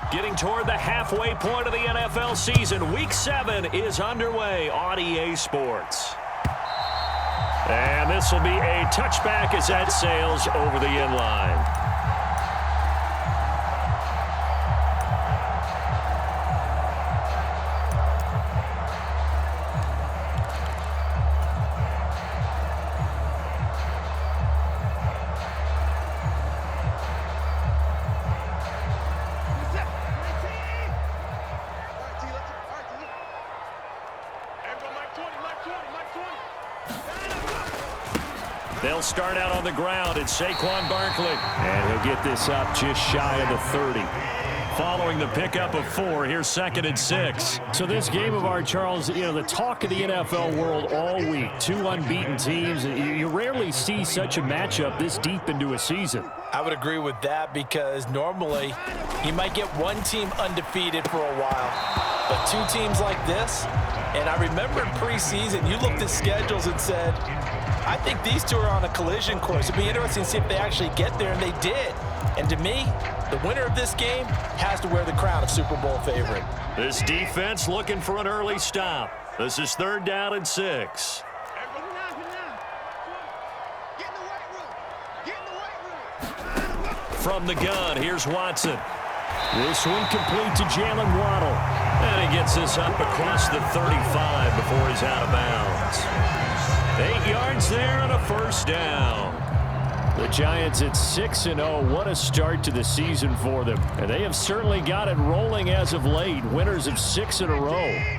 Getting toward the halfway point of the NFL season. Week 7 is underway on EA Sports. And this will be a touchback as that sails over the end line. They'll start out on the ground. It's Saquon Barkley. And he'll get this up just shy of the 30. Following the pickup of 4, here's 2nd and 6. So this game of ours, Charles, the talk of the NFL world all week. 2 unbeaten teams. You rarely see such a matchup this deep into a season. I would agree with that because normally you might get one team undefeated for a while. But 2 teams like this, and I remember in preseason, you looked at schedules and said, I think these 2 are on a collision course. It'd be interesting to see if they actually get there, and they did. And to me, the winner of this game has to wear the crown of Super Bowl favorite. This defense looking for an early stop. This is 3rd down and 6. From the gun, here's Watson. This one complete to Jalen Waddle. And he gets this up across the 35 before he's out of bounds. 8 yards there on a 1st down. The Giants at 6-0. What a start to the season for them. And they have certainly got it rolling as of late. Winners of 6 in a row.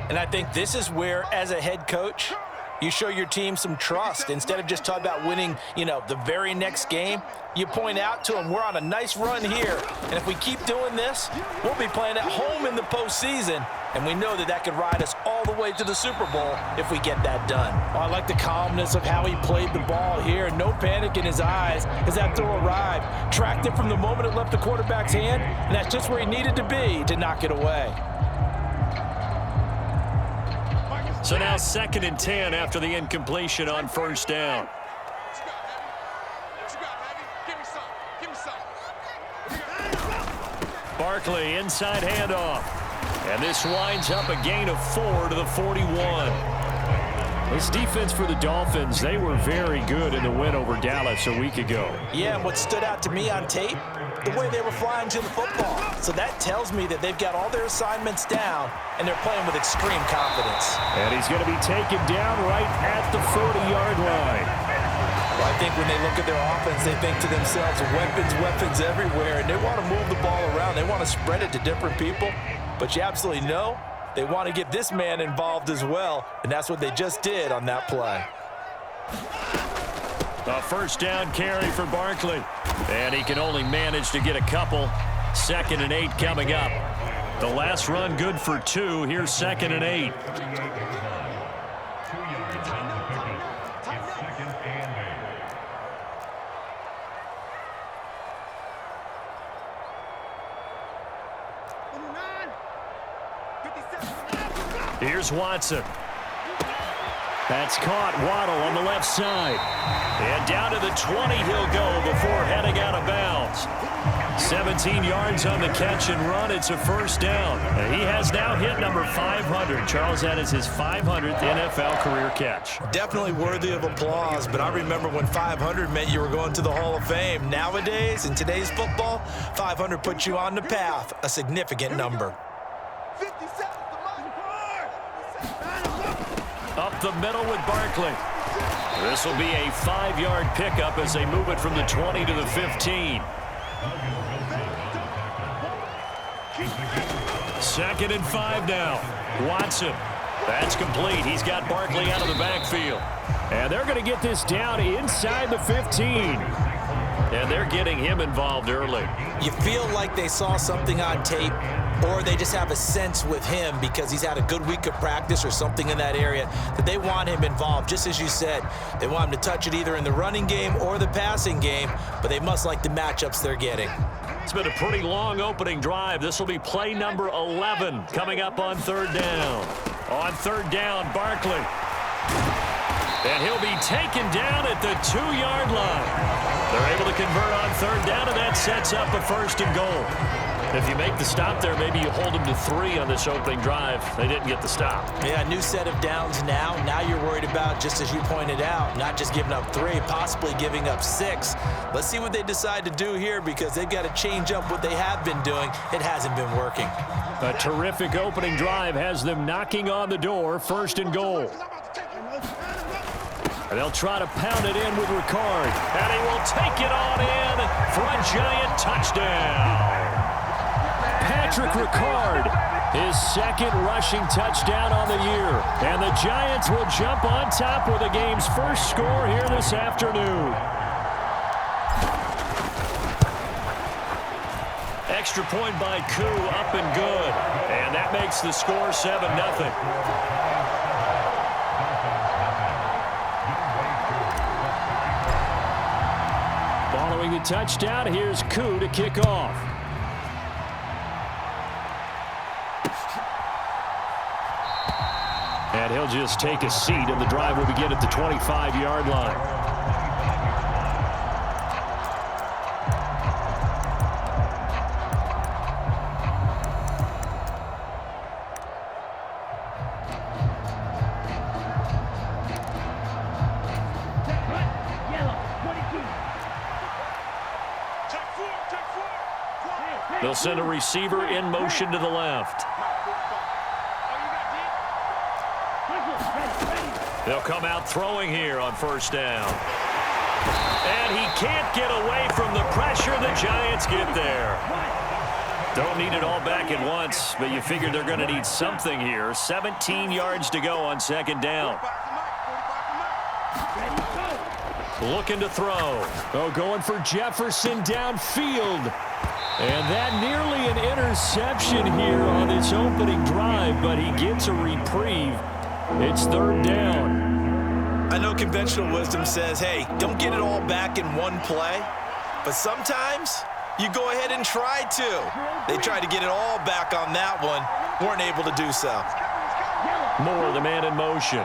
And I think this is where, as a head coach, you show your team some trust. Instead of just talking about winning, the very next game, you point out to them, we're on a nice run here. And if we keep doing this, we'll be playing at home in the postseason. And we know that could ride us all the way to the Super Bowl if we get that done. I like the calmness of how he played the ball here. No panic in his eyes as that throw arrived. Tracked it from the moment it left the quarterback's hand, and that's just where he needed to be to knock it away. So now 2nd and 10 after the incompletion on 1st down. Barkley inside handoff. And this winds up a gain of 4 to the 41. This defense for the Dolphins, they were very good in the win over Dallas a week ago. Yeah, and what stood out to me on tape, the way they were flying to the football. So that tells me that they've got all their assignments down, and they're playing with extreme confidence. And he's going to be taken down right at the 40-yard line. Well, I think when they look at their offense, they think to themselves, weapons everywhere, and they want to move the ball around. They want to spread it to different people. But you absolutely know they want to get this man involved as well, and that's what they just did on that play. A 1st down carry for Barkley, and he can only manage to get a couple. 2nd and 8 coming up. The last run good for 2. Here's 2nd and 8. Here's Watson. That's caught. Waddle on the left side. And down to the 20 he'll go before heading out of bounds. 17 yards on the catch and run. It's a 1st down. And he has now hit number 500. Charles, that is his 500th NFL career catch. Definitely worthy of applause, but I remember when 500 meant you were going to the Hall of Fame. Nowadays, in today's football, 500 puts you on the path, a significant number. Up the middle with Barkley. This will be a 5-yard pickup as they move it from the 20 to the 15. 2nd and 5 now. Watson. That's complete. He's got Barkley out of the backfield. And they're going to get this down inside the 15. And they're getting him involved early. You feel like they saw something on tape, or they just have a sense with him because he's had a good week of practice or something in that area that they want him involved. Just as you said, they want him to touch it either in the running game or the passing game, but they must like the matchups they're getting. It's been a pretty long opening drive. This will be play number 11 coming up on 3rd down. On 3rd down, Barkley. And he'll be taken down at the 2-yard line. They're able to convert on 3rd down, and that sets up a 1st and goal. If you make the stop there, maybe you hold them to 3 on this opening drive. They didn't get the stop. Yeah, new set of downs now. Now you're worried about, just as you pointed out, not just giving up 3, possibly giving up 6. Let's see what they decide to do here, because they've got to change up what they have been doing. It hasn't been working. A terrific opening drive has them knocking on the door, 1st and goal. And they'll try to pound it in with Ricard. And he will take it on in for a Giant touchdown. Patrick Ricard, his 2nd rushing touchdown on the year. And the Giants will jump on top with the game's first score here this afternoon. Extra point by Koo, up and good. And that makes the score 7-0. Following the touchdown, here's Koo to kick off. And he'll just take a seat, and the drive will begin at the 25-yard line. They'll send a receiver in motion to the left. They'll come out throwing here on 1st down. And he can't get away from the pressure. The Giants get there. Don't need it all back at once, but you figure they're going to need something here. 17 yards to go on 2nd down. Looking to throw. Oh, going for Jefferson downfield. And that nearly an interception here on this opening drive, but he gets a reprieve. It's 3rd down. I know conventional wisdom says, hey, don't get it all back in one play. But sometimes you go ahead and try to. They tried to get it all back on that one. Weren't able to do so. Moore, the man in motion.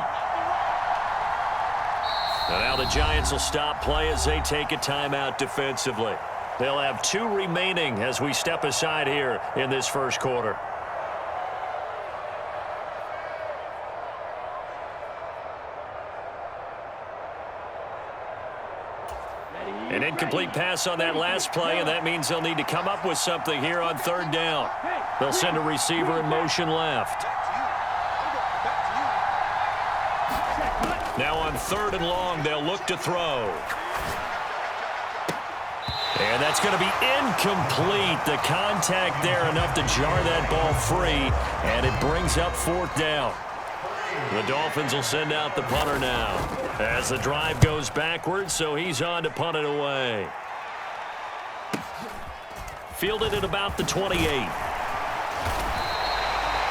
And now the Giants will stop play as they take a timeout defensively. They'll have 2 remaining as we step aside here in this 1st quarter. An incomplete pass on that last play, and that means they'll need to come up with something here on 3rd down. They'll send a receiver in motion left. Now on 3rd and long, they'll look to throw. And that's going to be incomplete. The contact there enough to jar that ball free, and it brings up 4th down. The Dolphins will send out the punter now as the drive goes backwards, so he's on to punt it away. Fielded at about the 28.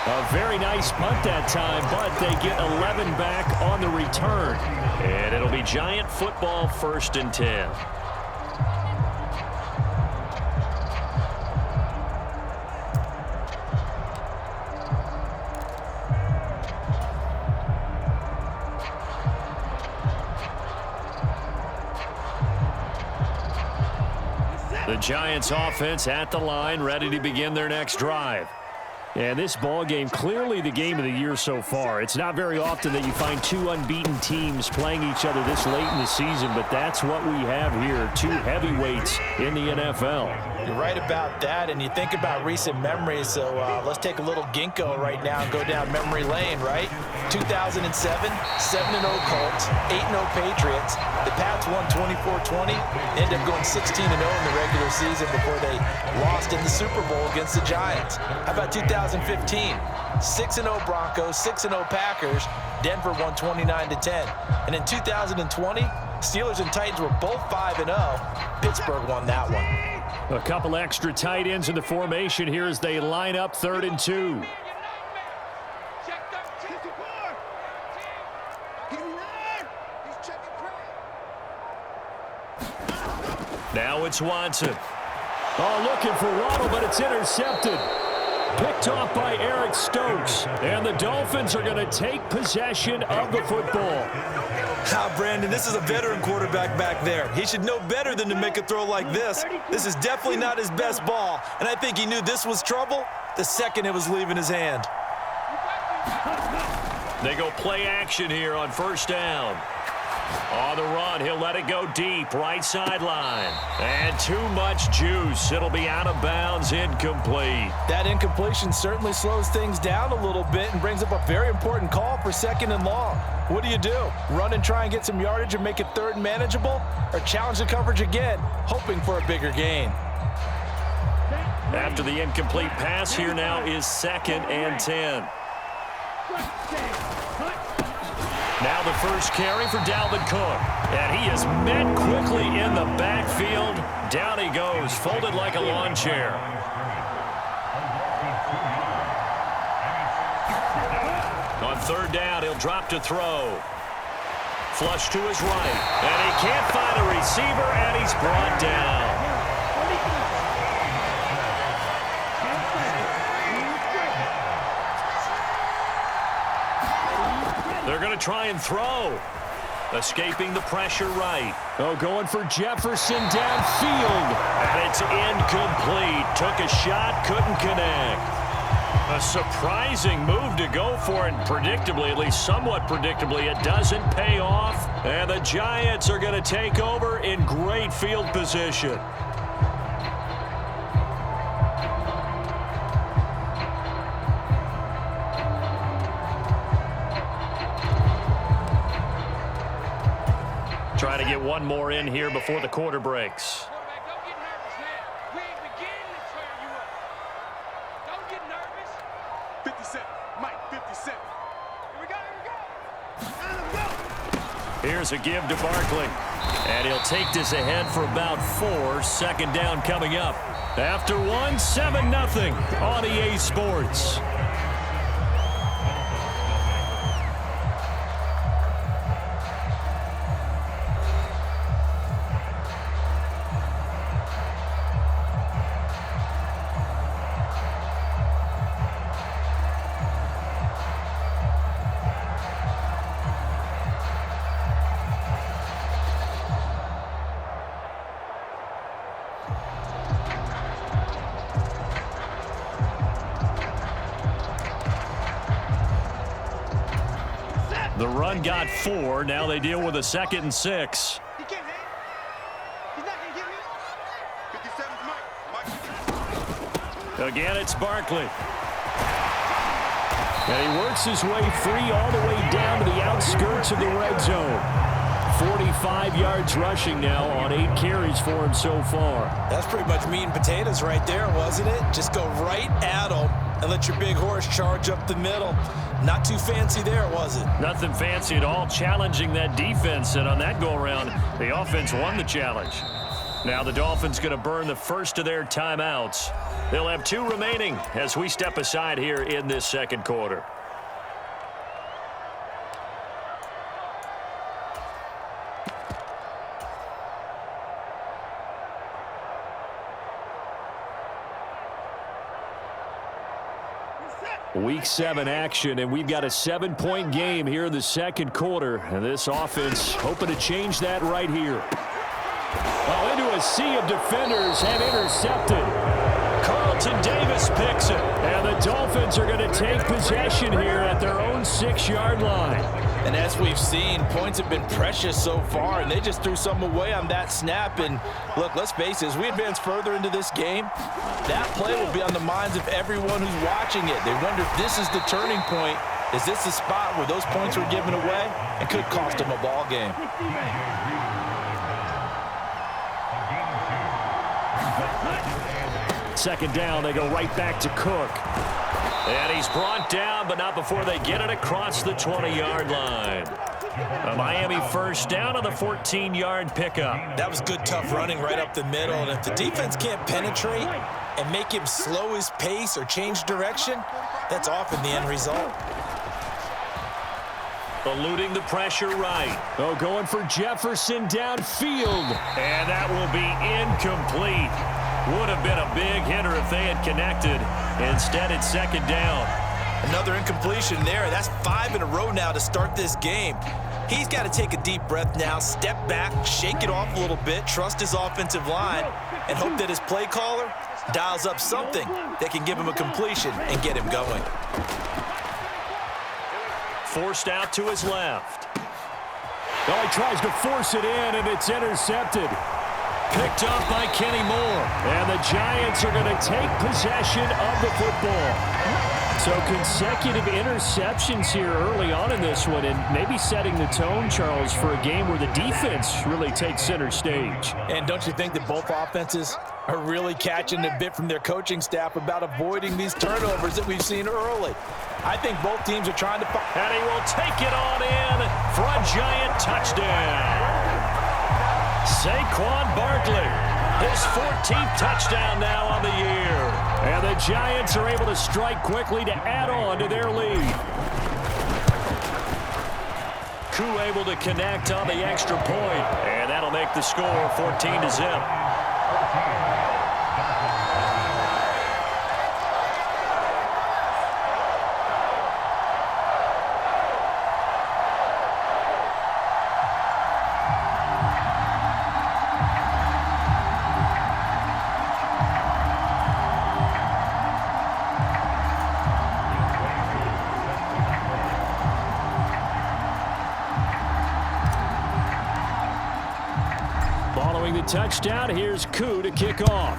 A very nice punt that time, but they get 11 back on the return. And it'll be Giant football, 1st and 10. The Giants offense at the line, ready to begin their next drive. And this ball game, clearly the game of the year so far. It's not very often that you find 2 unbeaten teams playing each other this late in the season, but that's what we have here, 2 heavyweights in the NFL. You're right about that, and you think about recent memories, so let's take a little ginkgo right now and go down memory lane, right? 2007, 7-0 Colts, 8-0 Patriots. The Pats won 24-20, ended up going 16-0 in the regular season before they lost in the Super Bowl against the Giants. How about 2015? 6-0 Broncos, 6-0 Packers. Denver won 29-10. And in 2020, Steelers and Titans were both 5-0. Pittsburgh won that one. A couple extra tight ends in the formation here as they line up 3rd and 2. Now it's Watson. Oh, looking for Waddle, but it's intercepted. Picked off by Eric Stokes. And the Dolphins are going to take possession of the football. Brandon, this is a veteran quarterback back there. He should know better than to make a throw like this. This is definitely not his best ball, and I think he knew this was trouble the second it was leaving his hand. They go play action here on first down. On the run, he'll let it go deep, right sideline. And too much juice. It'll be out of bounds, incomplete. That incompletion certainly slows things down a little bit and brings up a very important call for 2nd and long. What do? Run and try and get some yardage and make it 3rd and manageable? Or challenge the coverage again, hoping for a bigger gain? After the incomplete pass, here now is 2nd and 10. Now the first carry for Dalvin Cook. And he is met quickly in the backfield. Down he goes, folded like a lawn chair. On 3rd down, he'll drop to throw. Flush to his right. And he can't find a receiver, and he's brought down. They're going to try and throw. Escaping the pressure right. Oh, going for Jefferson downfield. And it's incomplete. Took a shot, couldn't connect. A surprising move to go for it. Predictably, at least somewhat predictably, it doesn't pay off. And the Giants are going to take over in great field position. Try to get one more in here before the quarter breaks. Quarterback, don't get nervous, man. We ain't beginning to tear you up. Don't get nervous. 57. Mike, 57. Here we go. Here's a give to Barkley. And he'll take this ahead for about 4. 2nd down coming up. After 1, 7-0 on EA Sports. The run got 4. Now they deal with a 2nd and 6. He can't hang. He's not going to give you. 57's Mike. Again, it's Barkley. And he works his way free all the way down to the outskirts of the red zone. 45 yards rushing now on 8 carries for him so far. That's pretty much meat and potatoes right there, wasn't it? Just go right at them and let your big horse charge up the middle. Not too fancy there, was it? Nothing fancy at all, challenging that defense. And on that go-around, the offense won the challenge. Now the Dolphins going to burn the first of their timeouts. They'll have 2 remaining as we step aside here in this 2nd quarter. Week 7 action, and we've got a 7-point game here in the 2nd quarter. And this offense hoping to change that right here. Oh, into a sea of defenders have intercepted. Carlton Davis picks it. And the Dolphins are going to take possession here at their own 6-yard line. And as we've seen, points have been precious so far, and they just threw some away on that snap. And look, let's face it, as we advance further into this game, that play will be on the minds of everyone who's watching it. They wonder if this is the turning point. Is this the spot where those points were given away and could cost them a ball game? Second down, they go right back to Cook. And he's brought down, but not before they get it across the 20-yard line. A Miami first down on the 14-yard pickup. That was good, tough running right up the middle. And if the defense can't penetrate and make him slow his pace or change direction, that's often the end result. Eluding the pressure right. Oh, going for Jefferson downfield. And that will be incomplete. Would have been a big hitter if they had connected. Instead, it's second down. Another incompletion there. That's 5 in a row now to start this game. He's got to take a deep breath now, step back, shake it off a little bit, trust his offensive line, and hope that his play caller dials up something that can give him a completion and get him going. Forced out to his left. Well, he tries to force it in, and it's intercepted. Picked up by Kenny Moore. And the Giants are going to take possession of the football. So consecutive interceptions here early on in this one, and maybe setting the tone, Charles, for a game where the defense really takes center stage. And don't you think that both offenses are really catching a bit from their coaching staff about avoiding these turnovers that we've seen early? I think both teams are trying to... And he will take it on in for a Giant touchdown. Saquon Barkley, his 14th touchdown now on the year. And the Giants are able to strike quickly to add on to their lead. Koo able to connect on the extra point, and that'll make the score 14-0. Following the touchdown, here's Koo to kick off.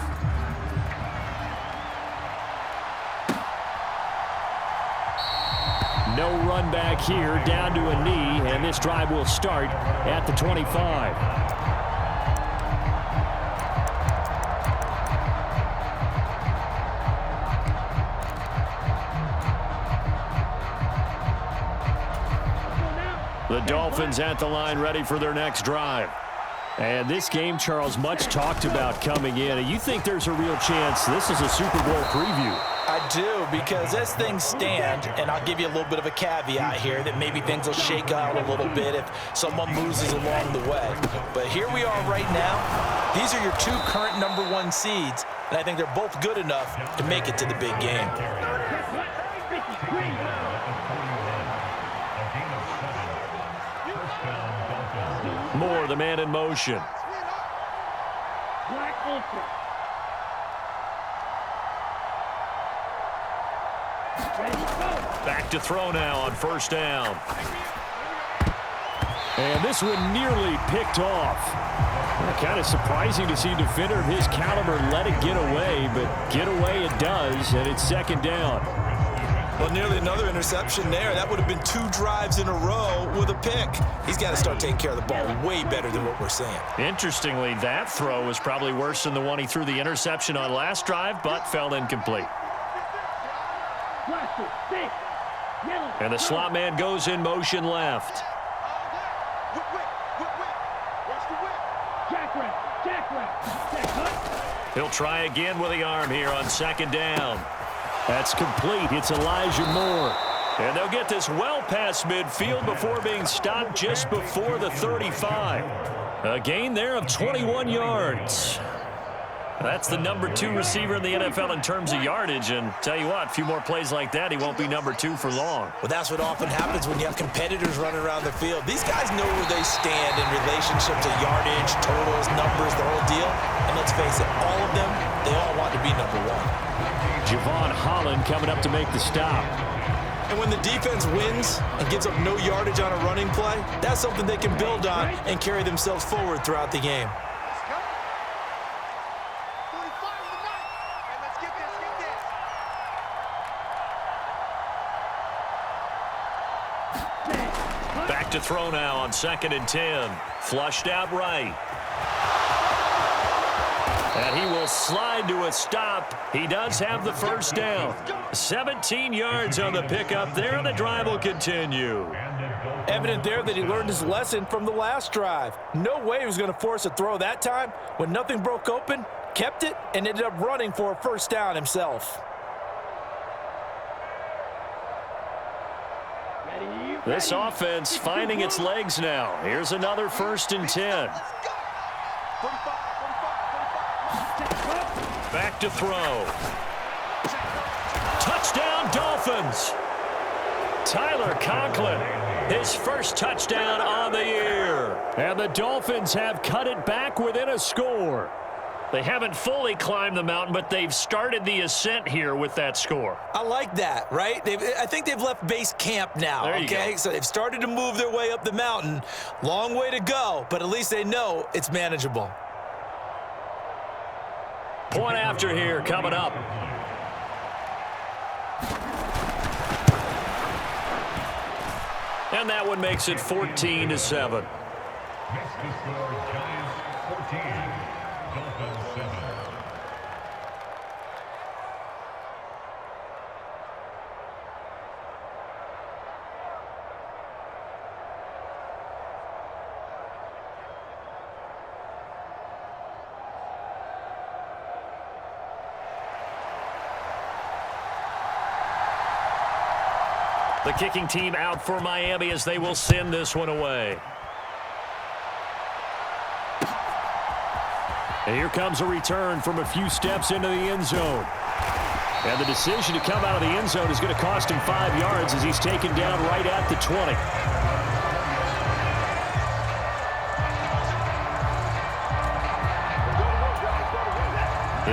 No run back here, down to a knee, and this drive will start at the 25. The Dolphins at the line, ready for their next drive. And this game, Charles, much talked about coming in. And you think there's a real chance this is a Super Bowl preview? I do, because as things stand, and I'll give you a little bit of a caveat here, that maybe things will shake out a little bit if someone loses along the way. But here we are right now. These are your two current #1 seeds, and I think they're both good enough to make it to the big game. Moore, the man in motion. Back to throw now on first down. And this one nearly picked off. Kind of surprising to see a defender of his caliber let it get away, but get away it does, and it's second down. Well, nearly another interception there. That would have been 2 drives in a row with a pick. He's got to start taking care of the ball way better than what we're seeing. Interestingly, that throw was probably worse than the one he threw the interception on last drive, but fell incomplete. And the slot man goes in motion left. He'll try again with the arm here on second down. That's complete. It's Elijah Moore. And they'll get this well past midfield before being stopped just before the 35. A gain there of 21 yards. That's the #2 receiver in the NFL in terms of yardage. And tell you what, a few more plays like that, he won't be #2 for long. Well, that's what often happens when you have competitors running around the field. These guys know where they stand in relationship to yardage, totals, numbers, the whole deal. And let's face it, all of them, they all want to be #1. Javon Holland coming up to make the stop. And when the defense wins and gives up no yardage on a running play, that's something they can build on and carry themselves forward throughout the game. Back to throw now on 2nd and 10. Flushed out right. And he will slide to a stop. He does have the first down. 17 yards on the pickup there, and the drive will continue. Evident there that he learned his lesson from the last drive. No way he was going to force a throw that time. When nothing broke open, kept it, and ended up running for a first down himself. This offense finding its legs now. Here's another 1st and 10. Back to throw. Touchdown, Dolphins. Tyler Conklin, his first touchdown on the year. And the Dolphins have cut it back within a score. They haven't fully climbed the mountain, but they've started the ascent here with that score. I like that, right? I think they've left base camp now, okay? So they've started to move their way up the mountain. Long way to go, but at least they know it's manageable. Point after here coming up. And that one makes it 14-7. Next to score, Giants 14, Dolphins 7. The kicking team out for Miami as they will send this one away. And here comes a return from a few steps into the end zone. And the decision to come out of the end zone is going to cost him 5 yards as he's taken down right at the 20.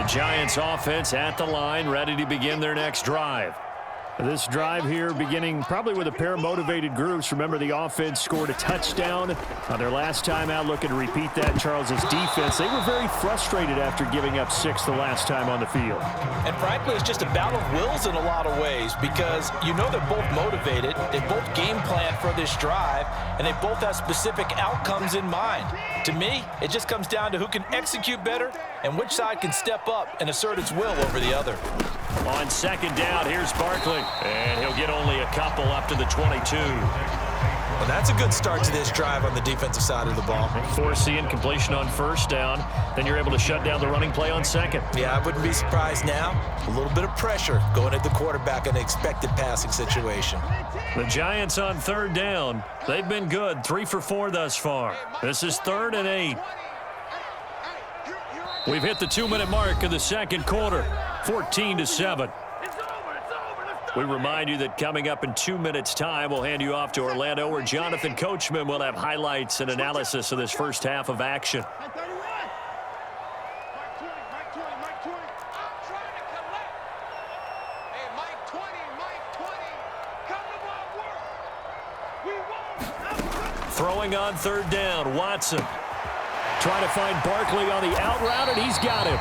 The Giants offense at the line, ready to begin their next drive. This drive here beginning probably with a pair of motivated groups. Remember, the offense scored a touchdown on their last time out, looking to repeat that in Charles's defense. They were very frustrated after giving up 6 the last time on the field. And frankly, it's just a battle of wills in a lot of ways because you know they're both motivated. They both game plan for this drive, and they both have specific outcomes in mind. To me, it just comes down to who can execute better and which side can step up and assert its will over the other. On second down, here's Barkley. And he'll get only a couple up to the 22. Well, that's a good start to this drive on the defensive side of the ball. Forcing incompletion on first down. Then you're able to shut down the running play on second. Yeah, I wouldn't be surprised now. A little bit of pressure going at the quarterback in an expected passing situation. The Giants on third down. They've been good, 3 for 4 thus far. This is 3rd and 8. We've hit the 2-minute mark of the second quarter, 14-7. We remind you that coming up in 2 minutes' time, we'll hand you off to Orlando, where Jonathan Coachman will have highlights and analysis of this first half of action. Throwing on third down, Watson. Trying to find Barkley on the out route, and he's got him.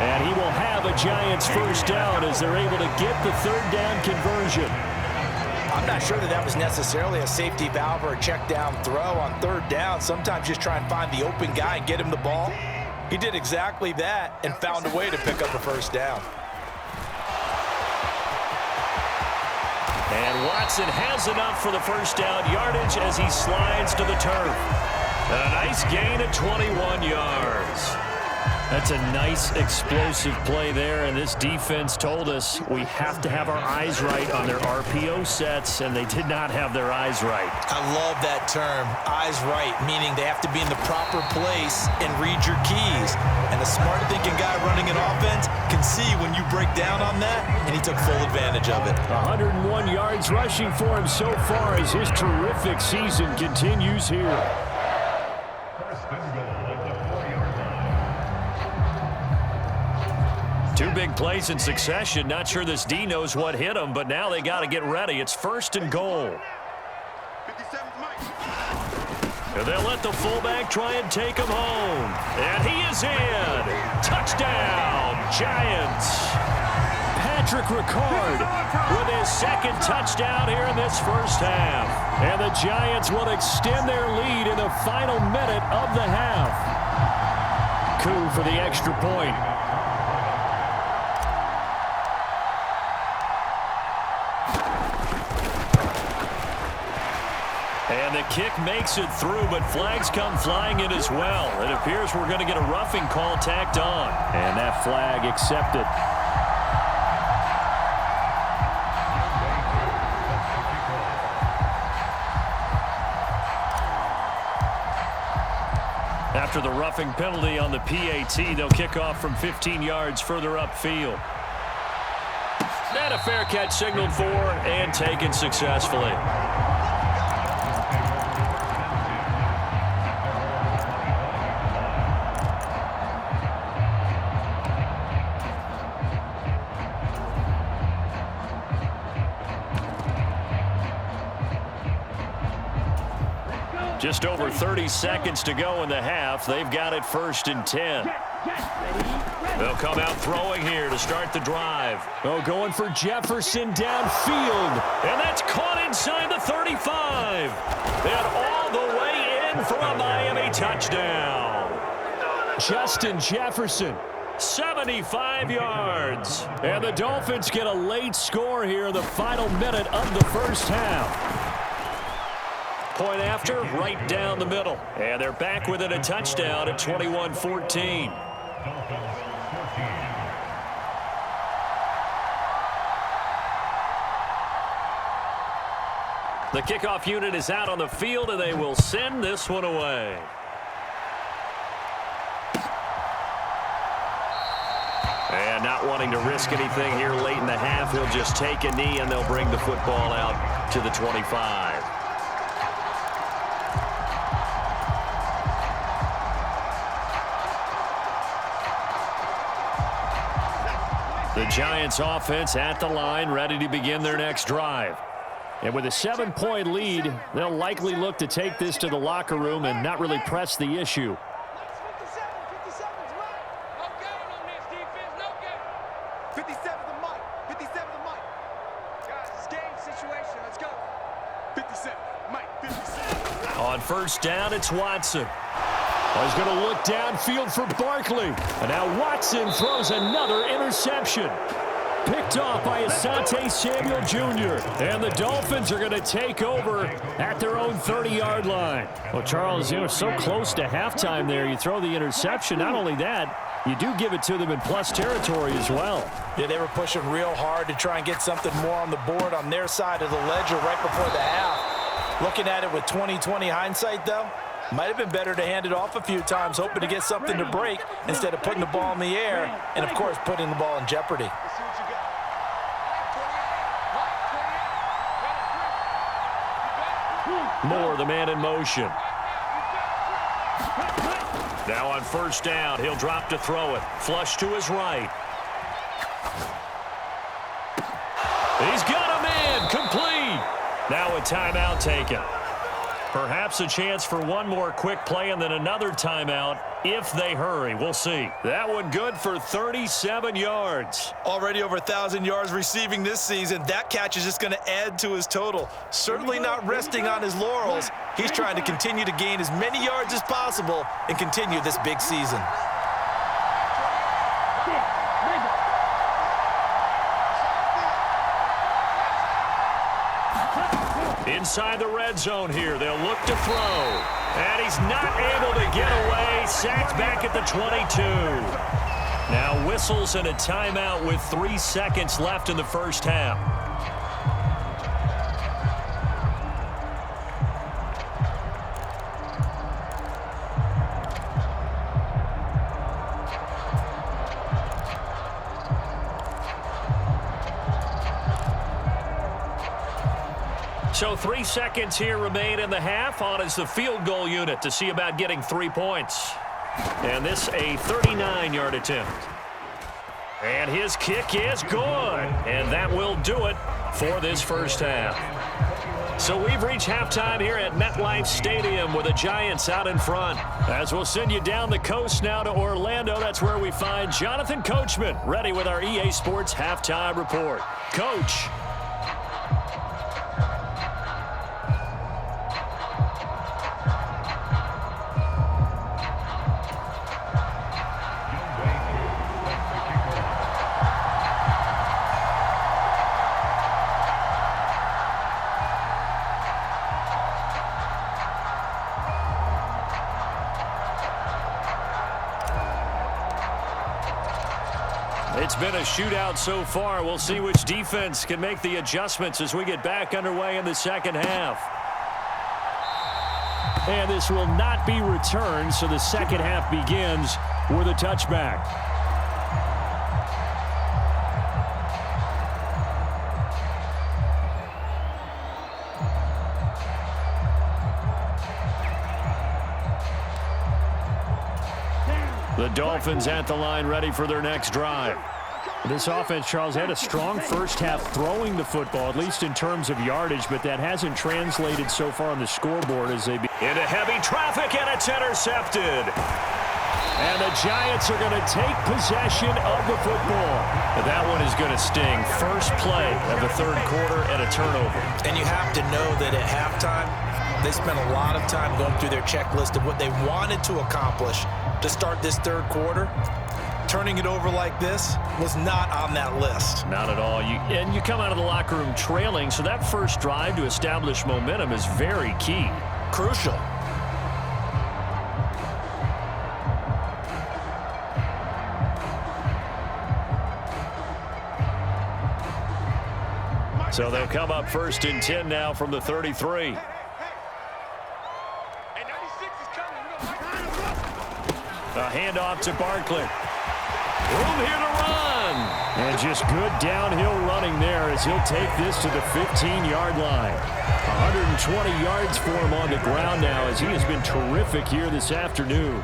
And he will have a Giants first down as they're able to get the third down conversion. I'm not sure that was necessarily a safety valve or a check down throw on third down. Sometimes just try and find the open guy and get him the ball. He did exactly that and found a way to pick up a first down. And Watson has enough for the first down yardage as he slides to the turf. A nice gain of 21 yards. That's a nice explosive play there, and this defense told us we have to have our eyes right on their RPO sets, and they did not have their eyes right. I love that term, eyes right, meaning they have to be in the proper place and read your keys. And a smart thinking guy running an offense can see when you break down on that, and he took full advantage of it. 101 yards rushing for him so far as his terrific season continues here. First and goal at the 4-yard line. 2 big plays in succession. Not sure this D knows what hit him, but now they got to get ready. It's 1st and goal. And they'll let the fullback try and take him home. And he is in. Touchdown, Giants. Patrick Ricard with his 2nd touchdown here in this first half. And the Giants will extend their lead in the final minute of the half. Coup for the extra point. And the kick makes it through, but flags come flying in as well. It appears we're going to get a roughing call tacked on. And that flag accepted. After the roughing penalty on the PAT, they'll kick off from 15 yards further upfield. And a fair catch signaled for and taken successfully. Just over 30 seconds to go in the half. They've got it 1st and 10. They'll come out throwing here to start the drive. Oh, going for Jefferson downfield. And that's caught inside the 35. And all the way in for a Miami touchdown. Justin Jefferson, 75 yards. And the Dolphins get a late score here in the final minute of the first half. Point after, right down the middle. And they're back within a touchdown at 21-14. The kickoff unit is out on the field, and they will send this one away. And not wanting to risk anything here late in the half, he'll just take a knee, and they'll bring the football out to the 25. The Giants offense at the line, ready to begin their next drive. And with a 7-point lead, they'll likely look to take this to the locker room and not really press the issue. 57 the mic. 57 the mic. Guys, it's game situation. Let's go. 57. Mike, 57. On first down, it's Watson. He's going to look downfield for Barkley. And now Watson throws another interception. Picked off by Asante Samuel Jr. And the Dolphins are going to take over at their own 30-yard line. Well, Charles, you know, so close to halftime there. You throw the interception. Not only that, you do give it to them in plus territory as well. Yeah, they were pushing real hard to try and get something more on the board on their side of the ledger right before the half. Looking at it with 20/20 hindsight, though, might have been better to hand it off a few times, hoping to get something to break instead of putting the ball in the air and, of course, putting the ball in jeopardy. Moore, the man in motion. Now on first down, he'll drop to throw it. Flush to his right. He's got a man, complete. Now a timeout taken. Perhaps a chance for one more quick play and then another timeout if they hurry. We'll see. That one good for 37 yards. Already over 1,000 yards receiving this season. That catch is just going to add to his total. Certainly not resting on his laurels. He's trying to continue to gain as many yards as possible and continue this big season. Inside the red zone here, they'll look to throw. And he's not able to get away. Sacked back at the 22. Now whistles and a timeout with 3 seconds left in the first half. So 3 seconds here remain in the half. On is the field goal unit to see about getting 3 points. And this a 39-yard attempt. And his kick is good. And that will do it for this first half. So we've reached halftime here at MetLife Stadium with the Giants out in front. As we'll send you down the coast now to Orlando, that's where we find Jonathan Coachman ready with our EA Sports Halftime Report. Coach. It's been a shootout so far. We'll see which defense can make the adjustments as we get back underway in the second half. And this will not be returned, so the second half begins with a touchback. The Dolphins at the line ready for their next drive. This offense, Charles, had a strong first half throwing the football, at least in terms of yardage, but that hasn't translated so far on the scoreboard as they into heavy traffic, and it's intercepted. And the Giants are going to take possession of the football. That one is going to sting. First play of the third quarter and a turnover. And you have to know that at halftime, they spent a lot of time going through their checklist of what they wanted to accomplish to start this third quarter. Turning it over like this was not on that list. Not at all. And you come out of the locker room trailing, so that first drive to establish momentum is very key. Crucial. So they'll come up first and 10 now from the 33. A handoff to Barkley. Room here to run. And just good downhill running there as he'll take this to the 15-yard line. 120 yards for him on the ground now as he has been terrific here this afternoon.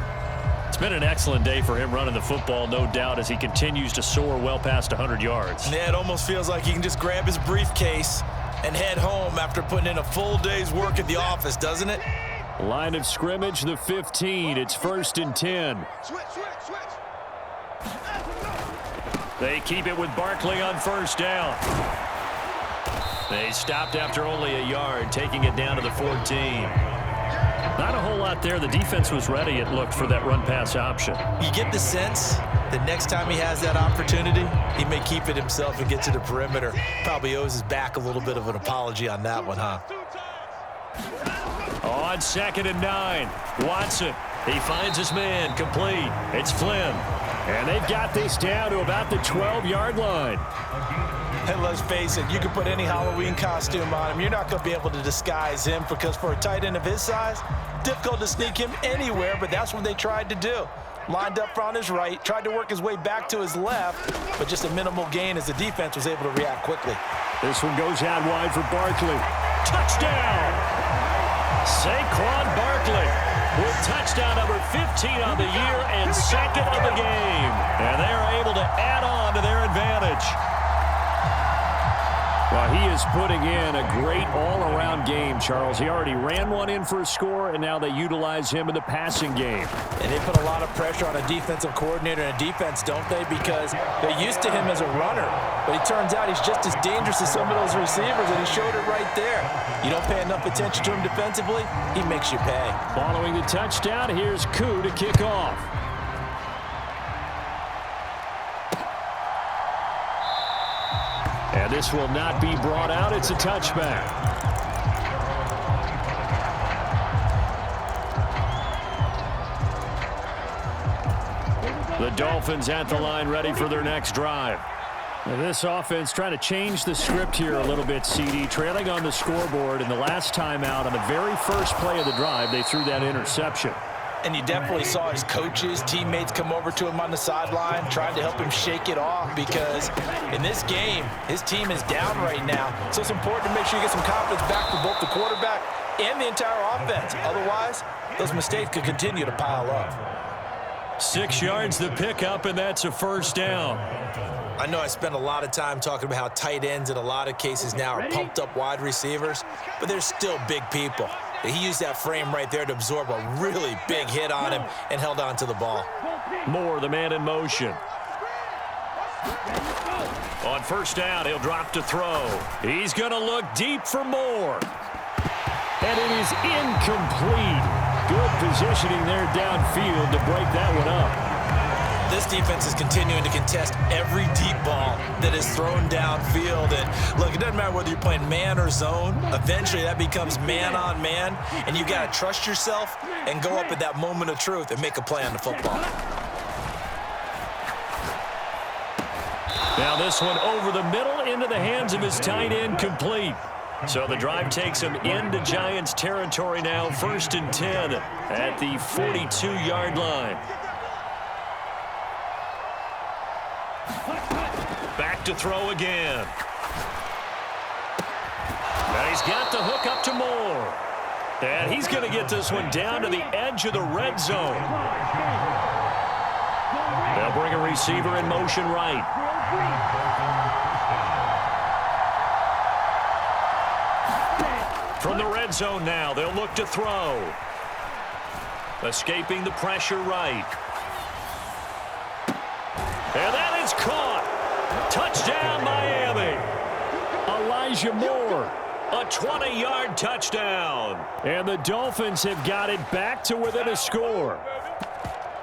It's been an excellent day for him running the football, no doubt, as he continues to soar well past 100 yards. Yeah, it almost feels like he can just grab his briefcase and head home after putting in a full day's work at the office, doesn't it? Line of scrimmage, the 15. It's first and 10. Switch. They keep it with Barkley on first down. They stopped after only a yard, taking it down to the 14. Not a whole lot there. The defense was ready, it looked, for that run-pass option. You get the sense that next time he has that opportunity, he may keep it himself and get to the perimeter. Probably owes his back a little bit of an apology on that one, huh? On second and 9, Watson. He finds his man, complete. It's Flynn. And they've got this down to about the 12-yard line. And let's face it, you can put any Halloween costume on him. You're not going to be able to disguise him because for a tight end of his size, difficult to sneak him anywhere, but that's what they tried to do. Lined up on his right, tried to work his way back to his left, but just a minimal gain as the defense was able to react quickly. This one goes out wide for Barkley. Touchdown! Saquon Barkley with touchdown number 15 on the year and second of the game. And they are able to add on to their advantage. Well, he is putting in a great all-around game, Charles. He already ran one in for a score, and now they utilize him in the passing game. And they put a lot of pressure on a defensive coordinator and a defense, don't they? Because they're used to him as a runner. But it turns out he's just as dangerous as some of those receivers, and he showed it right there. You don't pay enough attention to him defensively, he makes you pay. Following the touchdown, here's Koo to kick off. And this will not be brought out. It's a touchback. The Dolphins at the line ready for their next drive. Now this offense trying to change the script here a little bit, CD. Trailing on the scoreboard, and the last time out on the very first play of the drive, they threw that interception. And you definitely saw his coaches, teammates come over to him on the sideline, trying to help him shake it off because in this game, his team is down right now. So it's important to make sure you get some confidence back for both the quarterback and the entire offense. Otherwise, those mistakes could continue to pile up. 6 yards the pickup, and that's a first down. I know I spent a lot of time talking about how tight ends in a lot of cases now are pumped up wide receivers, but they're still big people. He used that frame right there to absorb a really big hit on him and held on to the ball. Moore, the man in motion. On first down, he'll drop to throw. He's going to look deep for Moore. And it is incomplete. Good positioning there downfield to break that one up. This defense is continuing to contest every deep ball that is thrown downfield. And look, it doesn't matter whether you're playing man or zone. Eventually, that becomes man on man, and you got to trust yourself and go up at that moment of truth and make a play on the football. Now this one over the middle into the hands of his tight end, complete. So the drive takes him into Giants territory now, 1st and 10 at the 42-yard line. Back to throw again. And he's got the hook up to Moore. And he's going to get this one down to the edge of the red zone. They'll bring a receiver in motion right. From the red zone now, they'll look to throw. Escaping the pressure right. And that is caught. Touchdown, Miami. Elijah Moore, a 20-yard touchdown. And the Dolphins have got it back to within a score.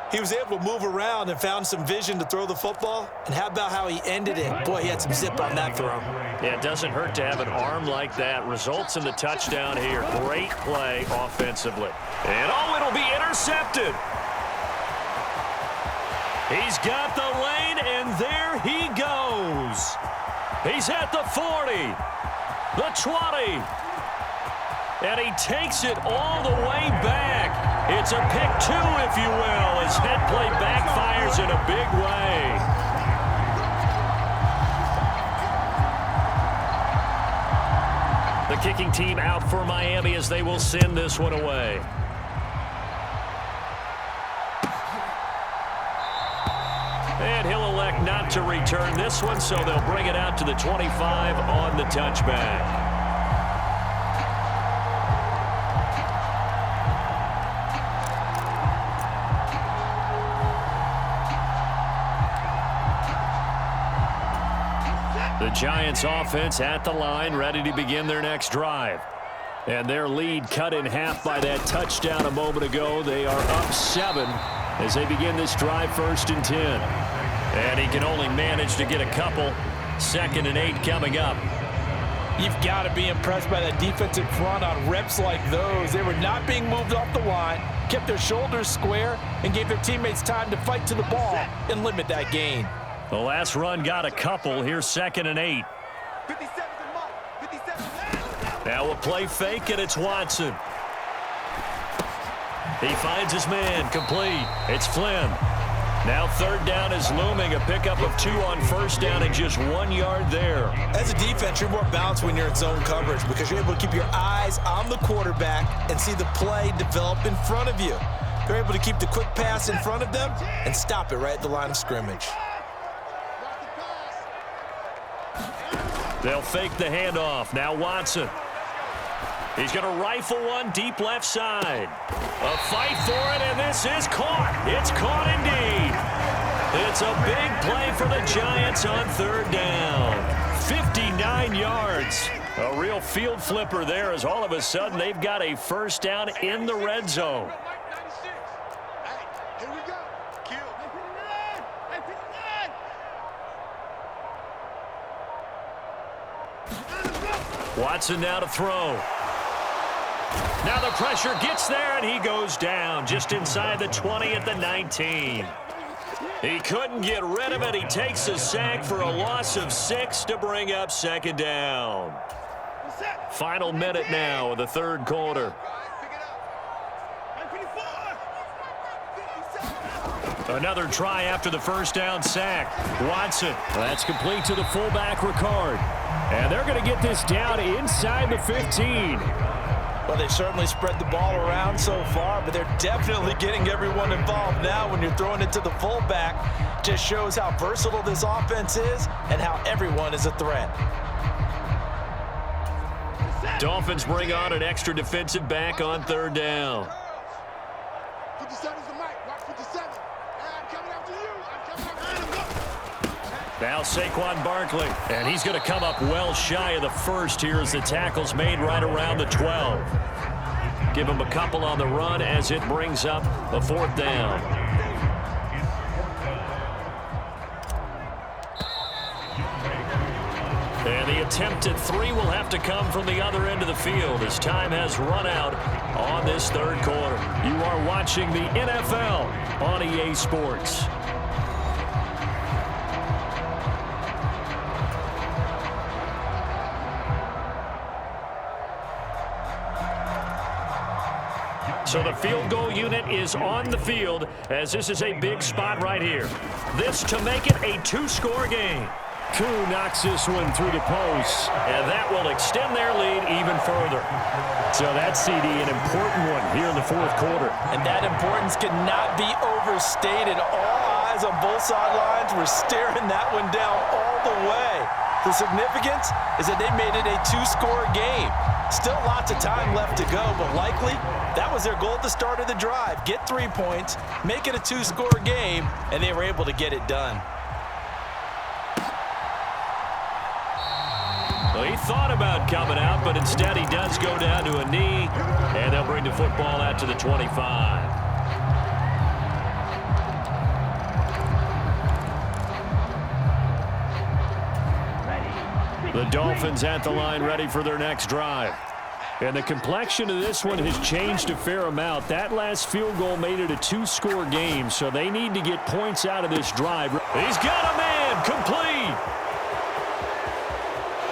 He was able to move around and found some vision to throw the football. And how about how he ended it? Boy, he had some zip on that throw. Yeah, it doesn't hurt to have an arm like that. Results in the touchdown here. Great play offensively. And it'll be intercepted. He's got the lane, and there he goes. He's at the 40, the 20, and he takes it all the way back. It's a pick 2, if you will, as that play backfires in a big way. The kicking team out for Miami as they will send this one away. And he'll elect not to return this one, so they'll bring it out to the 25 on the touchback. The Giants offense at the line, ready to begin their next drive. And their lead cut in half by that touchdown a moment ago. They are up 7 as they begin this drive, 1st and 10. And he can only manage to get a couple. 2nd and 8 coming up. You've got to be impressed by that defensive front on reps like those. They were not being moved off the line, kept their shoulders square, and gave their teammates time to fight to the ball and limit that gain. The last run got a couple. Here's 2nd and 8. 57 to Mike. 57. Now a play fake, and it's Watson. He finds his man, complete. It's Flynn. Now 3rd down is looming, a pickup of 2 on 1st down and just 1 yard there. As a defense, you're more balanced when you're in zone coverage because you're able to keep your eyes on the quarterback and see the play develop in front of you. They're able to keep the quick pass in front of them and stop it right at the line of scrimmage. They'll fake the handoff. Now Watson. He's going to rifle one deep left side. A fight for it, and this is caught. It's caught indeed. It's a big play for the Giants on 3rd down. 59 yards. A real field flipper there as all of a sudden they've got a 1st down in the red zone. Here we go. Kill. Watson now to throw. Now the pressure gets there, and he goes down just inside the 20 at the 19. He couldn't get rid of it. He takes a sack for a loss of 6 to bring up 2nd down. Final minute now of the 3rd quarter. Another try after the 1st down sack. Watson. That's complete to the fullback, Ricard. And they're going to get this down inside the 15. Well, they certainly spread the ball around so far, but they're definitely getting everyone involved now when you're throwing it to the fullback. Just shows how versatile this offense is and how everyone is a threat. Dolphins bring on an extra defensive back on 3rd down. 57's the mic. Watch 57. I'm coming after you. I'm coming after you. Now Saquon Barkley, and he's going to come up well shy of the 1st here as the tackle's made right around the 12. Give him a couple on the run as it brings up a 4th down. And the attempted 3 will have to come from the other end of the field as time has run out on this 3rd quarter. You are watching the NFL on EA Sports. So the field goal unit is on the field as this is a big spot right here. This to make it a two-score game. Koo knocks this one through the post, and that will extend their lead even further. So that CD, an important one here in the fourth quarter. And that importance cannot be overstated. All eyes on both sidelines were staring that one down all the way. The significance is that they made it a two-score game. Still lots of time left to go, but likely that was their goal at the start of the drive. Get 3 points, make it a two-score game, and they were able to get it done. Well, he thought about coming out, but instead he does go down to a knee, and they'll bring the football out to the 25. The Dolphins at the line ready for their next drive. And the complexion of this one has changed a fair amount. That last field goal made it a two-score game, so they need to get points out of this drive. He's got a man complete.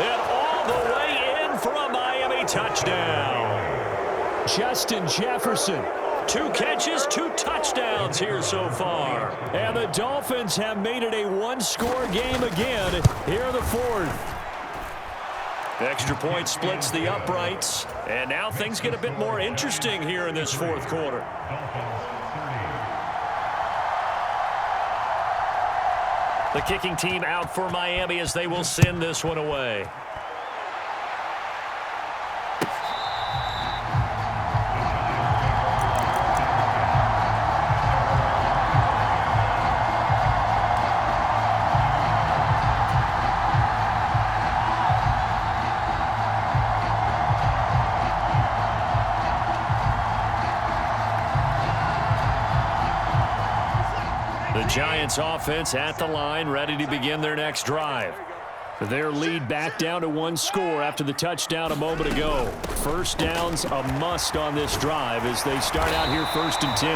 And all the way in for a Miami touchdown. Justin Jefferson. 2 catches, 2 touchdowns here so far. And the Dolphins have made it a one-score game again here in the fourth. Extra point splits the uprights, and now things get a bit more interesting here in this fourth quarter. The kicking team out for Miami as they will send this one away. Giants offense at the line, ready to begin their next drive. Their lead back down to 1 score after the touchdown a moment ago. First down's a must on this drive as they start out here 1st and 10.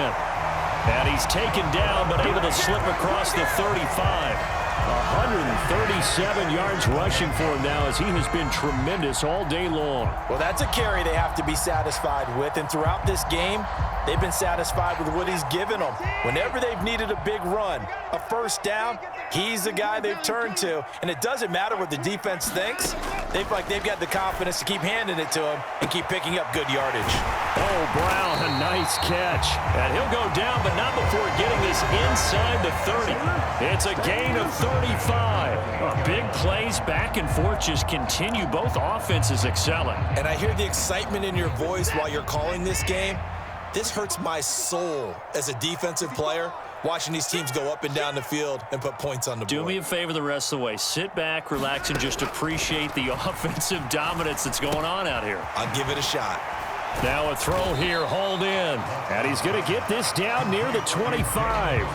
And he's taken down but able to slip across the 35. 137 yards rushing for him now as he has been tremendous all day long. Well, that's a carry they have to be satisfied with, and throughout this game, they've been satisfied with what he's given them. Whenever they've needed a big run, a first down, he's the guy they've turned to, and it doesn't matter what the defense thinks. They've got the confidence to keep handing it to him and keep picking up good yardage. Oh, Brown, a nice catch. And he'll go down, but not before getting this inside the 30. It's a gain of 35. Big plays back and forth just continue. Both offenses excelling. And I hear the excitement in your voice while you're calling this game. This hurts my soul as a defensive player, watching these teams go up and down the field and put points on the board. Do me a favor the rest of the way. Sit back, relax, and just appreciate the offensive dominance that's going on out here. I'll give it a shot. Now a throw here, hauled in. And he's going to get this down near the 25.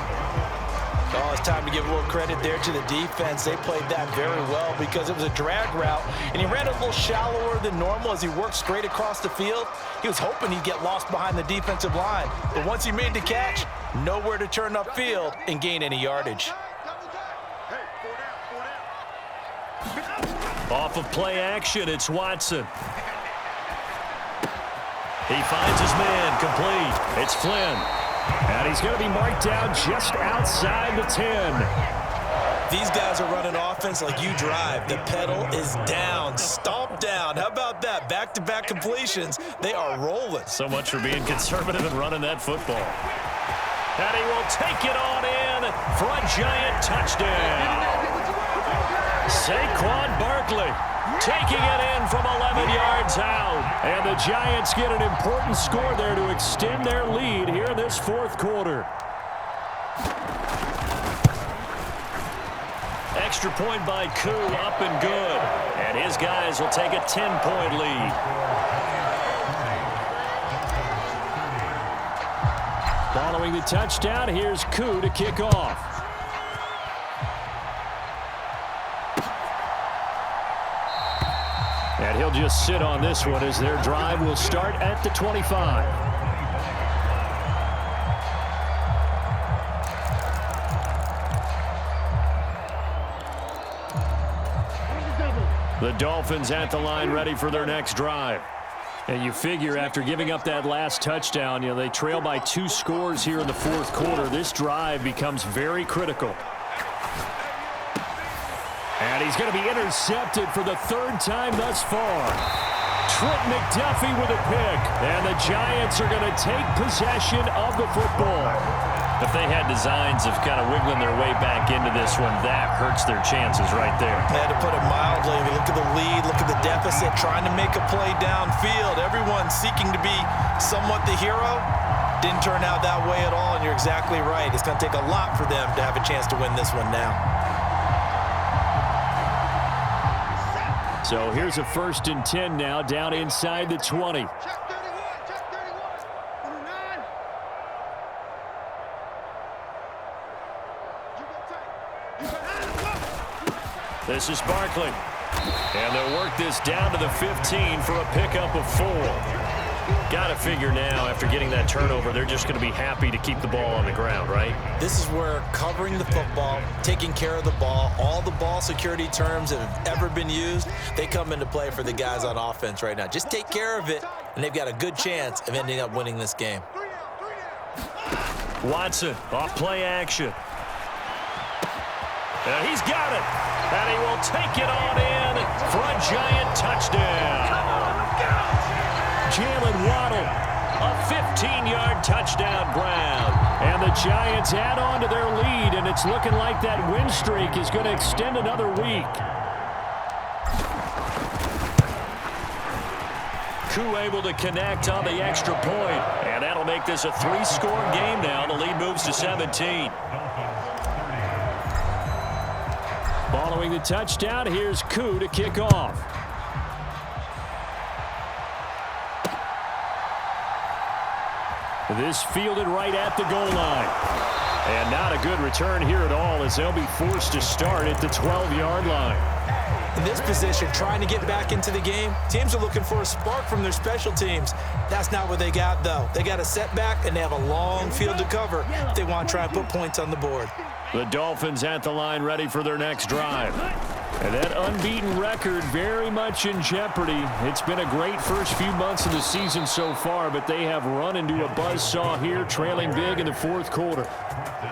Oh, it's time to give a little credit there to the defense. They played that very well because it was a drag route, and he ran a little shallower than normal as he worked straight across the field. He was hoping he'd get lost behind the defensive line, but once he made the catch, nowhere to turn upfield and gain any yardage. Off of play action, it's Watson. He finds his man, complete. It's Flynn. And he's going to be marked down just outside the 10. These guys are running offense like you drive. The pedal is down, stomp down. How about that? Back-to-back completions. They are rolling. So much for being conservative and running that football. And he will take it on in for a giant touchdown. Saquon Barkley taking it in from 11 yards out. And the Giants get an important score there to extend their lead here in this fourth quarter. Extra point by Koo, up and good. And his guys will take a 10-point lead. Following the touchdown, here's Koo to kick off. And he'll just sit on this one as their drive will start at the 25. The Dolphins at the line ready for their next drive. And you figure after giving up that last touchdown, they trail by 2 scores here in the fourth quarter. This drive becomes very critical. And he's going to be intercepted for the 3rd time thus far. Trent McDuffie with a pick. And the Giants are going to take possession of the football. If they had designs of kind of wiggling their way back into this one, that hurts their chances right there. They had to put it mildly. Look at the lead, look at the deficit, trying to make a play downfield. Everyone seeking to be somewhat the hero. Didn't turn out that way at all, and you're exactly right. It's going to take a lot for them to have a chance to win this one now. So here's a 1st and 10 now, down inside the 20. Check 31, check 31. 29. This is Barkley. And they'll work this down to the 15 for a pickup of 4. Got to figure now, after getting that turnover, they're just going to be happy to keep the ball on the ground, right? This is where covering the football, taking care of the ball, all the ball security terms that have ever been used, they come into play for the guys on offense right now. Just take care of it, and they've got a good chance of ending up winning this game. Watson, off play action. And he's got it. And he will take it on in for a Giant touchdown. Jalen Waddle, a 15-yard touchdown grab. And the Giants add on to their lead, and it's looking like that win streak is going to extend another week. Koo able to connect on the extra point, and that'll make this a 3-score game now. The lead moves to 17. Following the touchdown, here's Koo to kick off. This fielded right at the goal line. And not a good return here at all, as they'll be forced to start at the 12-yard line. In this position, trying to get back into the game, teams are looking for a spark from their special teams. That's not what they got, though. They got a setback, and they have a long field to cover if they want to try and put points on the board. The Dolphins at the line, ready for their next drive. And that unbeaten record very much in jeopardy. It's been a great first few months of the season so far, but they have run into a buzzsaw here, trailing big in the fourth quarter.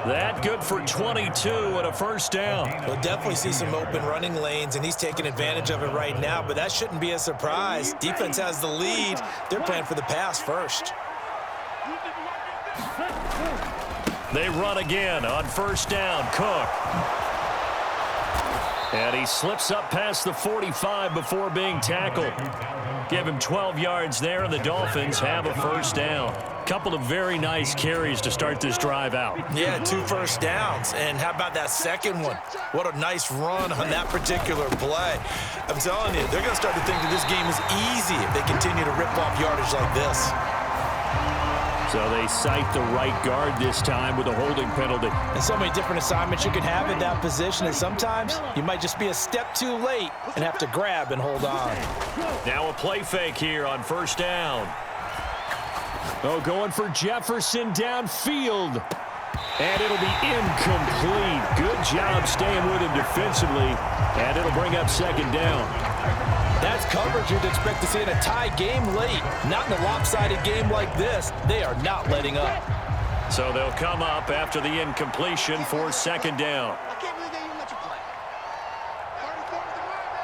That good for 22 and a 1st down. We'll definitely see some open running lanes, and he's taking advantage of it right now, but that shouldn't be a surprise. Defense has the lead. They're playing for the pass first. They run again on 1st down. Cook. And he slips up past the 45 before being tackled. Give him 12 yards there, and the Dolphins have a 1st down. Couple of very nice carries to start this drive out. Yeah, 2 1st downs. And how about that second one? What a nice run on that particular play. I'm telling you, they're going to start to think that this game is easy if they continue to rip off yardage like this. So they cite the right guard this time with a holding penalty. And so many different assignments you can have in that position, and sometimes you might just be a step too late and have to grab and hold on. Now a play fake here on 1st down. Oh, going for Jefferson downfield. And it'll be incomplete. Good job staying with him defensively. And it'll bring up 2nd down. That's coverage you'd expect to see in a tie game late. Not in a lopsided game like this. They are not letting up. So they'll come up after the incompletion for 2nd down. I can't believe they even let you play. 34 is the right,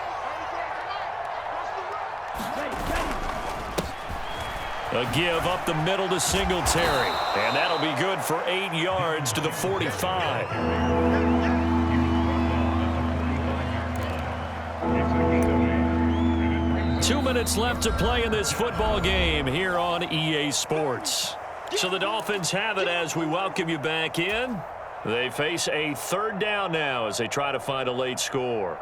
34 is the right. A give up the middle to Singletary. And that'll be good for 8 yards to the 45. 2 minutes left to play in this football game here on EA Sports. So the Dolphins have it as we welcome you back in. They face a 3rd down now as they try to find a late score.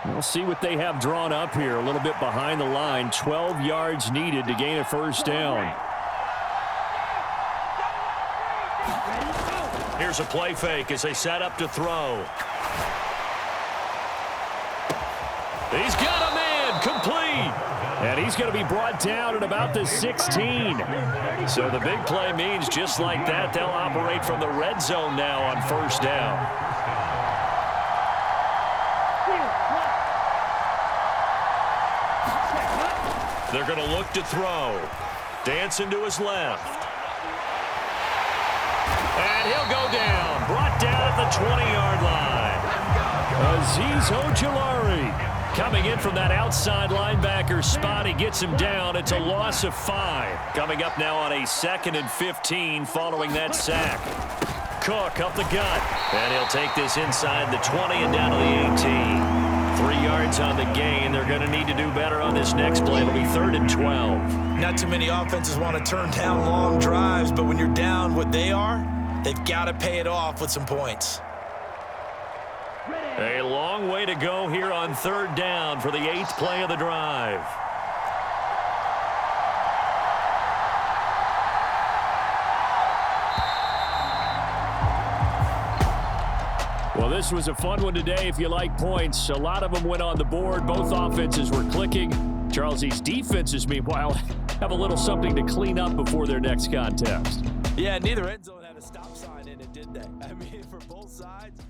We'll see what they have drawn up here. A little bit behind the line. 12 yards needed to gain a 1st down. Here's a play fake as they set up to throw. He's got a man. Complete. And he's going to be brought down at about the 16. So the big play means just like that, they'll operate from the red zone now on first down. They're going to look to throw. Dancing to his left. And he'll go down. Brought down at the 20-yard line. Azeez Ojulari coming in from that outside linebacker spot. He gets him down. It's a loss of 5. Coming up now on a 2nd and 15 following that sack. Cook up the gut. And he'll take this inside the 20 and down to the 18. 3 yards on the gain. They're going to need to do better on this next play. It'll be 3rd and 12. Not too many offenses want to turn down long drives, but when you're down what they are, they've got to pay it off with some points. A long way to go here on 3rd down for the 8th play of the drive. Well, this was a fun one today if you like points. A lot of them went on the board. Both offenses were clicking. Charles, these defenses, meanwhile, have a little something to clean up before their next contest. Yeah, neither end zone had a stop sign in it, did they? I mean, for both sides.